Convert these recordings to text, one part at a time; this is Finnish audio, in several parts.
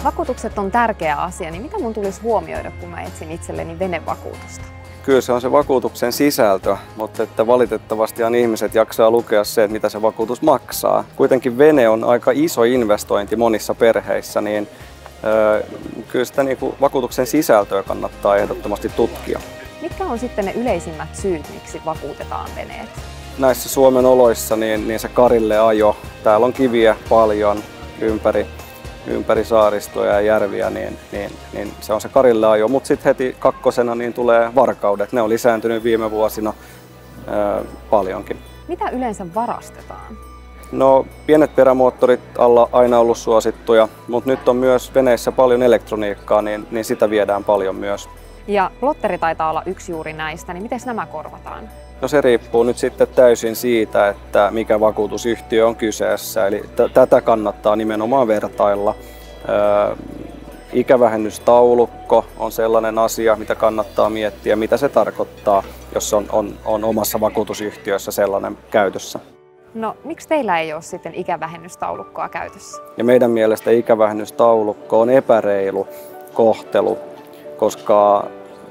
Vakuutukset on tärkeä asia, niin mitä mun tulisi huomioida, kun mä etsin itselleni venevakuutusta? Kyllä se on se vakuutuksen sisältö, mutta että valitettavasti ihmiset jaksaa lukea se, että mitä se vakuutus maksaa. Kuitenkin vene on aika iso investointi monissa perheissä, niin kyllä sitä vakuutuksen sisältöä kannattaa ehdottomasti tutkia. Mitkä on sitten ne yleisimmät syyt, miksi vakuutetaan veneet? Näissä Suomen oloissa niin se karille ajo, täällä on kiviä paljon ympäri saaristoja ja järviä, niin se on se karille ajo. Mutta sitten heti kakkosena niin tulee varkaudet. Ne on lisääntynyt viime vuosina paljonkin. Mitä yleensä varastetaan? No, pienet perämoottorit on aina ollut suosittuja, mutta nyt on myös veneissä paljon elektroniikkaa, niin sitä viedään paljon myös. Ja plotteri taitaa olla yksi juuri näistä, niin miten nämä korvataan? No se riippuu nyt sitten täysin siitä, että mikä vakuutusyhtiö on kyseessä. Eli tätä kannattaa nimenomaan vertailla. Ikävähennystaulukko on sellainen asia, mitä kannattaa miettiä, mitä se tarkoittaa, jos on omassa vakuutusyhtiössä sellainen käytössä. No, miksi teillä ei ole sitten ikävähennystaulukkoa käytössä? Ja meidän mielestä ikävähennystaulukko on epäreilu kohtelu, koska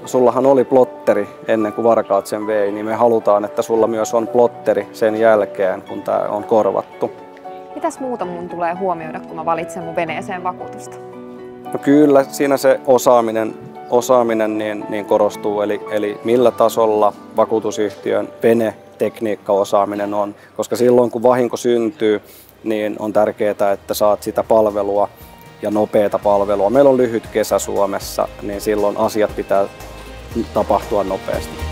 sullahan oli plotteri ennen kuin varkaat sen vei, niin me halutaan, että sulla myös on plotteri sen jälkeen, kun tämä on korvattu. Mitäs muuta mun tulee huomioida, kun mä valitsen mun veneeseen vakuutusta? No kyllä, siinä se osaaminen niin korostuu, eli millä tasolla vakuutusyhtiön venetekniikkaosaaminen on, koska silloin kun vahinko syntyy, niin on tärkeää, että saat sitä palvelua ja nopeata palvelua. Meillä on lyhyt kesä Suomessa, niin silloin asiat pitää tapahtua nopeasti.